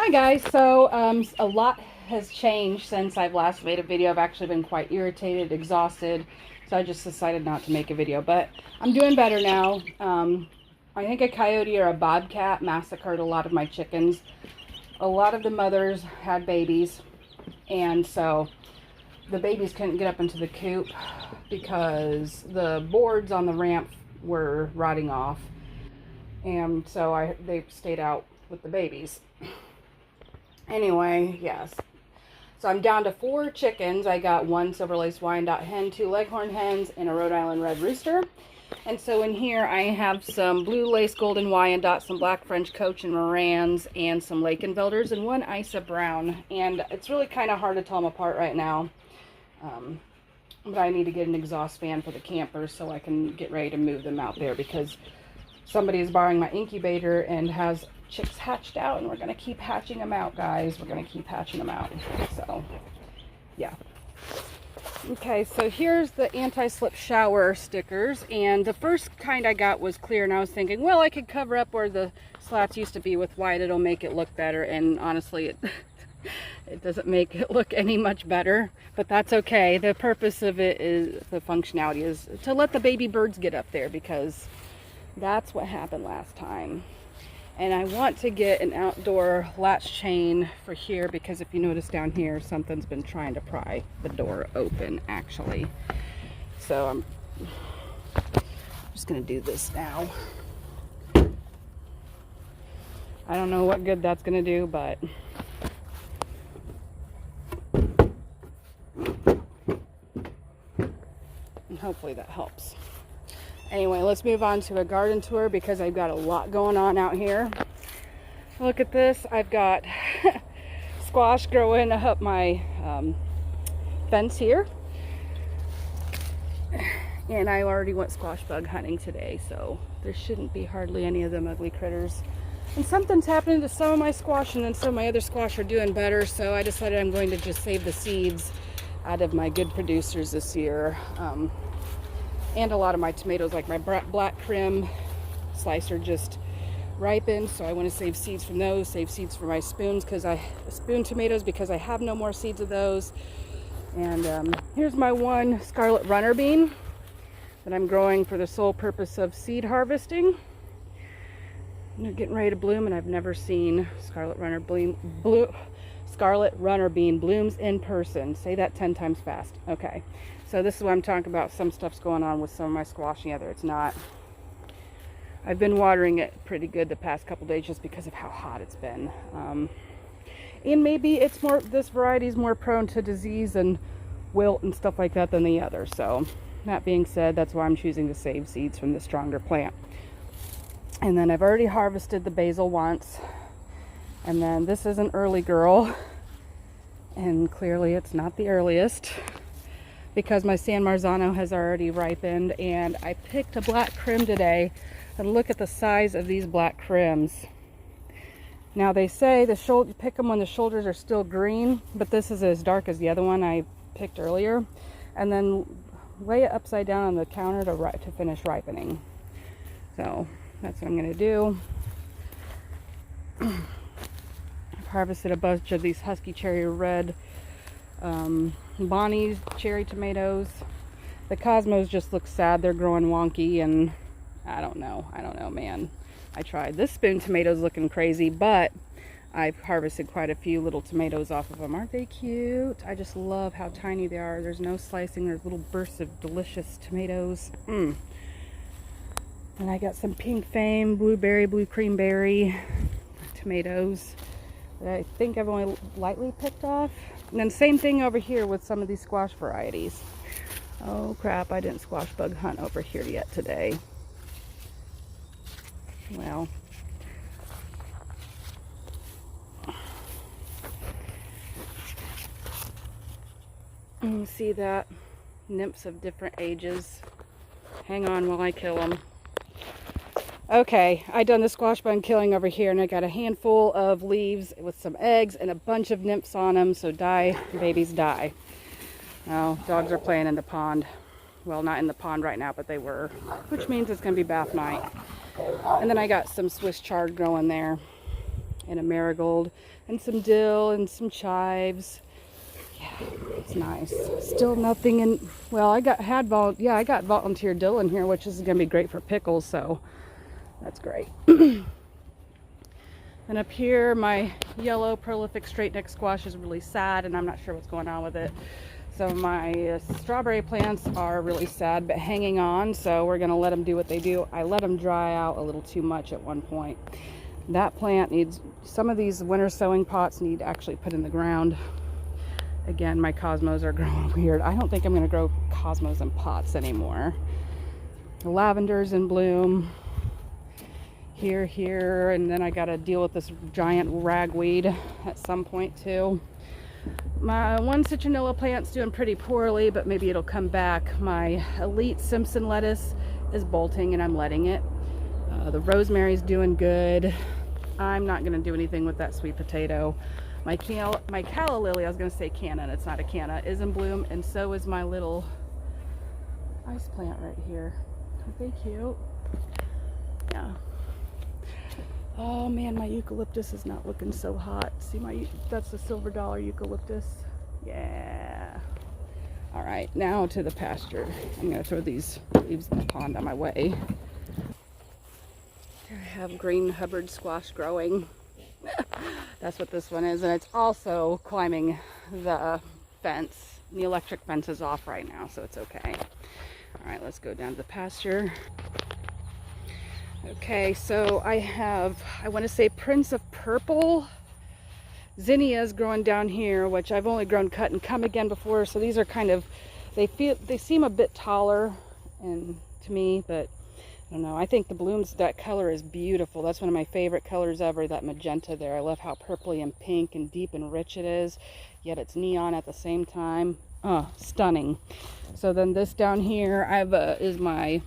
Hi guys, so a lot has changed since I've last made a video. I've actually been quite irritated, exhausted, so I just decided not to make a video, but I'm doing better now. I think a coyote or a bobcat massacred a lot of my chickens. A lot of the mothers had babies, and so the babies couldn't get up into the coop because the boards on the ramp were rotting off, and so they stayed out with the babies. Anyway, yes. So I'm down to 4 chickens. I got 1 Silver Lace Wyandotte hen, 2 Leghorn hens, and a Rhode Island Red Rooster. And so in here I have some Blue Lace Golden Wyandotte, some Black French Cochin Morans, and some Lakenvelders, and 1 Isa Brown. And it's really kind of hard to tell them apart right now. But I need to get an exhaust fan for the campers so I can get ready to move them out there, because somebody is borrowing my incubator and has chicks hatched out, and we're going to keep hatching them out, guys. We're going to keep hatching them out. So, yeah. Okay, so here's the anti-slip shower stickers, and the first kind I got was clear, and I was thinking, well, I could cover up where the slats used to be with white. It'll make it look better, and honestly, it doesn't make it look any much better, but that's okay. The purpose of it is, the functionality is to let the baby birds get up there, because that's what happened last time. And I want to get an outdoor latch chain for here, because if you notice down here, something's been trying to pry the door open, actually. So I'm just going to do this now. I don't know what good that's going to do, but and hopefully that helps. Anyway, let's move on to a garden tour, because I've got a lot going on out here. Look at this. I've got squash growing up my fence here. And I already went squash bug hunting today, so there shouldn't be hardly any of them ugly critters. And something's happening to some of my squash, and then some of my other squash are doing better, so I decided I'm going to just save the seeds out of my good producers this year. And a lot of my tomatoes, like my black Krim slicer, just ripened, so I want to save seeds from those, save seeds for my spoon tomatoes, because I have no more seeds of those. And here's my 1 Scarlet Runner bean that I'm growing for the sole purpose of seed harvesting. They're getting ready to bloom, and I've never seen Scarlet Runner bean blooms in person. Say that 10 times fast. Okay. So this is what I'm talking about. Some stuff's going on with some of my squash, and the other it's not. I've been watering it pretty good the past couple days just because of how hot it's been. And maybe this variety is more prone to disease and wilt and stuff like that than the other. So that being said, that's why I'm choosing to save seeds from the stronger plant. And then I've already harvested the basil once. And then this is an early girl. And clearly it's not the earliest, because my San Marzano has already ripened, and I picked a black Krim today, and look at the size of these black Krims. Now they say pick them when the shoulders are still green, but this is as dark as the other one I picked earlier. And then lay it upside down on the counter to finish ripening. So that's what I'm going to do. I've harvested a bunch of these Husky Cherry Red Bonnie's cherry tomatoes. The Cosmos just look sad. They're growing wonky, and I don't know, man. I tried. This spoon tomato's looking crazy, but I've harvested quite a few little tomatoes off of them. Aren't they cute? I just love how tiny they are. There's no slicing. There's little bursts of delicious tomatoes. And I got some Pink Fame, blueberry, blue creamberry tomatoes that I think I've only lightly picked off. And then same thing over here with some of these squash varieties. Oh crap, I didn't squash bug hunt over here yet today. Well, you see that? Nymphs of different ages. Hang on while I kill them. Okay, I done the squash bug killing over here, and I got a handful of leaves with some eggs and a bunch of nymphs on them, so die, babies die. Now, dogs are playing in the pond. Well, not in the pond right now, but they were, which means it's going to be bath night. And then I got some Swiss chard growing there. and a marigold and some dill and some chives. Yeah, it's nice. Still nothing in, well, I got volunteer dill in here, which is going to be great for pickles, so that's great. And up here, my yellow prolific straight neck squash is really sad, and I'm not sure what's going on with it. So my strawberry plants are really sad, but hanging on, so we're going to let them do what they do. I let them dry out a little too much at one point. That plant needs, some of these winter sowing pots need actually put in the ground. Again, my cosmos are growing weird. I don't think I'm going to grow cosmos in pots anymore. The lavender's in bloom. Here, and then I got to deal with this giant ragweed at some point too. My one citronella plant's doing pretty poorly, but maybe it'll come back. My elite Simpson lettuce is bolting, and I'm letting it. The rosemary's doing good. I'm not going to do anything with that sweet potato. My calla lily, I was going to say canna, and it's not a canna, is in bloom, and so is my little ice plant right here. Aren't they cute? Yeah. Oh man, my eucalyptus is not looking so hot. See, that's the silver dollar eucalyptus. Yeah. All right, now to the pasture. I'm gonna throw these leaves in the pond on my way. Here I have green Hubbard squash growing. That's what this one is, and it's also climbing the fence. The electric fence is off right now, so it's okay. All right, let's go down to the pasture. Okay, so I want to say Prince of Purple zinnias growing down here, which I've only grown cut and come again before, so these are kind of, they seem a bit taller and to me, but I don't know. I think the blooms, that color is beautiful. That's one of my favorite colors ever, that magenta there. I love how purpley and pink and deep and rich it is, yet it's neon at the same time. Stunning. So then this down here is my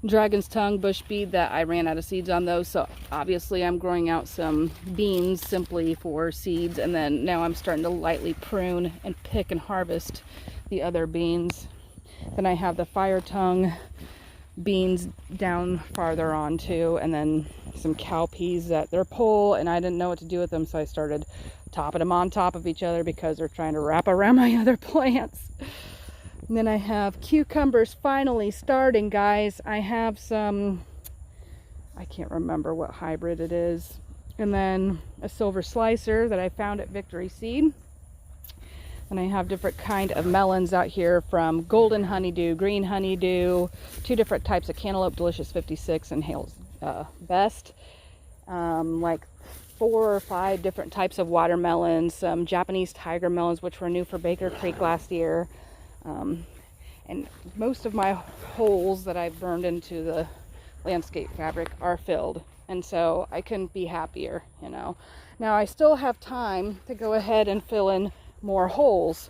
dragon's tongue bush bead that I ran out of seeds on those, so obviously I'm growing out some beans simply for seeds, and then now I'm starting to lightly prune and pick and harvest the other beans. Then I have the fire tongue beans down farther on too, and then some cowpeas that they're pole, and I didn't know what to do with them, so I started topping them on top of each other because they're trying to wrap around my other plants. And then I have cucumbers finally starting, guys. I have some, I can't remember what hybrid it is. And then a silver slicer that I found at Victory Seed. And I have different kind of melons out here, from golden honeydew, green honeydew, 2 different types of cantaloupe, Delicious 56 and Hale's Best. Like 4 or 5 different types of watermelons, some Japanese tiger melons, which were new for Baker Creek last year. And most of my holes that I've burned into the landscape fabric are filled, and so I couldn't be happier, you know. Now I still have time to go ahead and fill in more holes,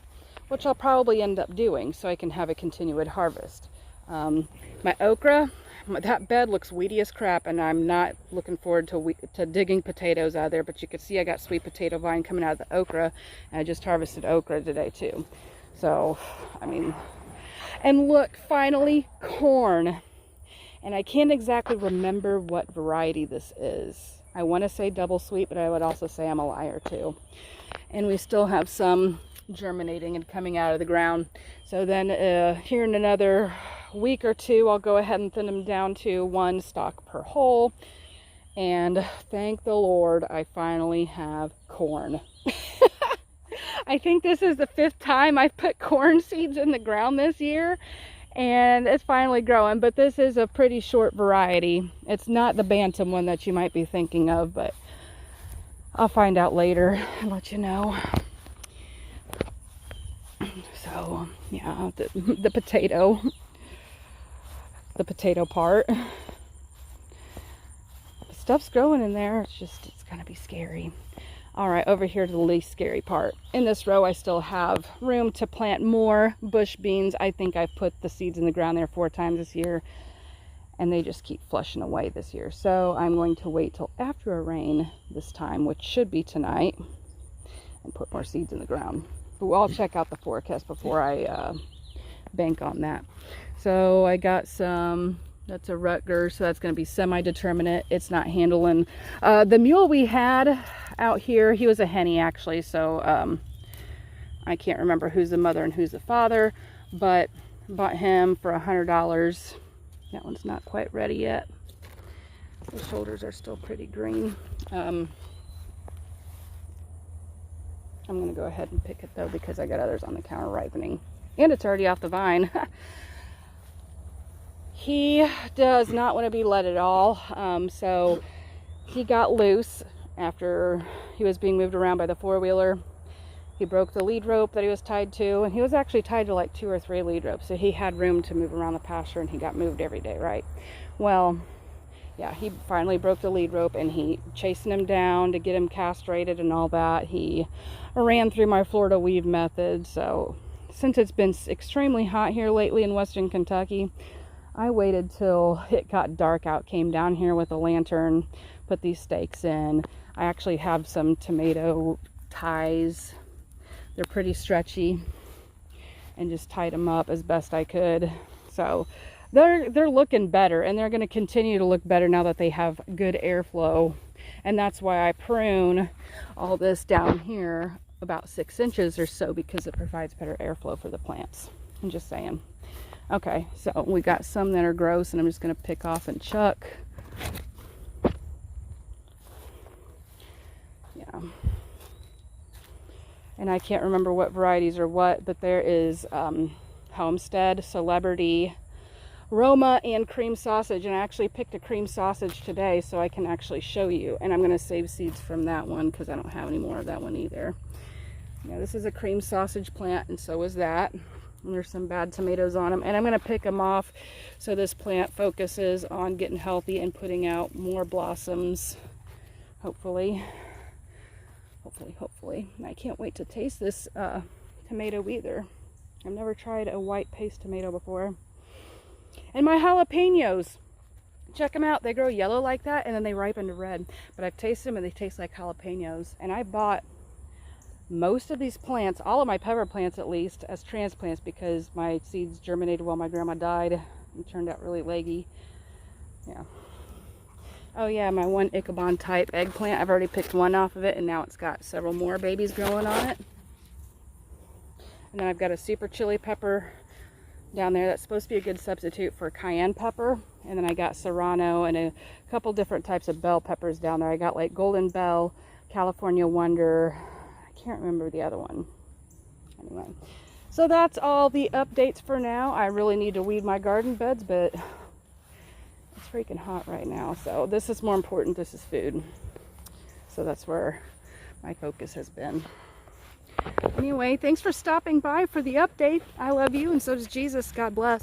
which I'll probably end up doing so I can have a continued harvest. My okra, that bed looks weedy as crap, and I'm not looking forward to digging potatoes out of there, but you can see I got sweet potato vine coming out of the okra, and I just harvested okra today too. So, I mean, and look, finally, corn. And I can't exactly remember what variety this is. I want to say double sweet, but I would also say I'm a liar too. And we still have some germinating and coming out of the ground. So then here in another week or 2, I'll go ahead and thin them down to 1 stalk per hole. And thank the Lord, I finally have corn. I think this is the 5th time I've put corn seeds in the ground this year, and it's finally growing. But this is a pretty short variety. It's not the bantam one that you might be thinking of, but I'll find out later and let you know. So yeah, the potato part. Stuff's growing in there. It's gonna be scary. All right, over here to the least scary part. In this row, I still have room to plant more bush beans. I think I've put the seeds in the ground there 4 times this year, and they just keep flushing away this year. So I'm going to wait till after a rain this time, which should be tonight, and put more seeds in the ground. But I'll check out the forecast before I bank on that. So I got some That's a Rutgers, so that's going to be semi-determinate. It's not handling. The mule we had out here, he was a Henny actually, so I can't remember who's the mother and who's the father, but bought him for $100. That one's not quite ready yet. The shoulders are still pretty green. I'm going to go ahead and pick it though because I got others on the counter ripening. And it's already off the vine. He does not want to be let at all, so he got loose after he was being moved around by the four-wheeler. He broke the lead rope that he was tied to, and he was actually tied to like 2 or 3 lead ropes, so he had room to move around the pasture, and he got moved every day, right? Well, yeah, he finally broke the lead rope, and he chasing him down to get him castrated and all that. He ran through my Florida weave method, so since it's been extremely hot here lately in western Kentucky, I waited till it got dark out, came down here with a lantern, put these stakes in. I actually have some tomato ties. They're pretty stretchy, and just tied them up as best I could. So they're looking better, and they're going to continue to look better now that they have good airflow. And that's why I prune all this down here about 6 inches or so, because it provides better airflow for the plants. I'm just saying. Okay, so we got some that are gross, and I'm just going to pick off and chuck. Yeah. And I can't remember what varieties are what, but there is Homestead, Celebrity, Roma, and cream sausage. And I actually picked a cream sausage today, so I can actually show you. And I'm going to save seeds from that one because I don't have any more of that one either. Yeah, this is a cream sausage plant, and so is that. And there's some bad tomatoes on them, and I'm going to pick them off so this plant focuses on getting healthy and putting out more blossoms, hopefully. And I can't wait to taste this tomato either. I've never tried a white paste tomato before. And my jalapenos, check them out. They grow yellow like that, and then they ripen to red, but I've tasted them and they taste like jalapenos. And I bought most of these plants, all of my pepper plants at least, as transplants because my seeds germinated while my grandma died and turned out really leggy. Yeah. Oh yeah, my one Ichabod type eggplant, I've already picked one off of it, and now it's got several more babies growing on it. And then I've got a super chili pepper down there that's supposed to be a good substitute for cayenne pepper. And then I got serrano and a couple different types of bell peppers down there. I got like Golden Bell, California Wonder, can't remember the other one. Anyway, so that's all the updates for now. I really need to weed my garden beds, but it's freaking hot right now, so this is more important. This is food, so that's where my focus has been. Anyway, thanks for stopping by for the update. I love you, and so does Jesus. God bless.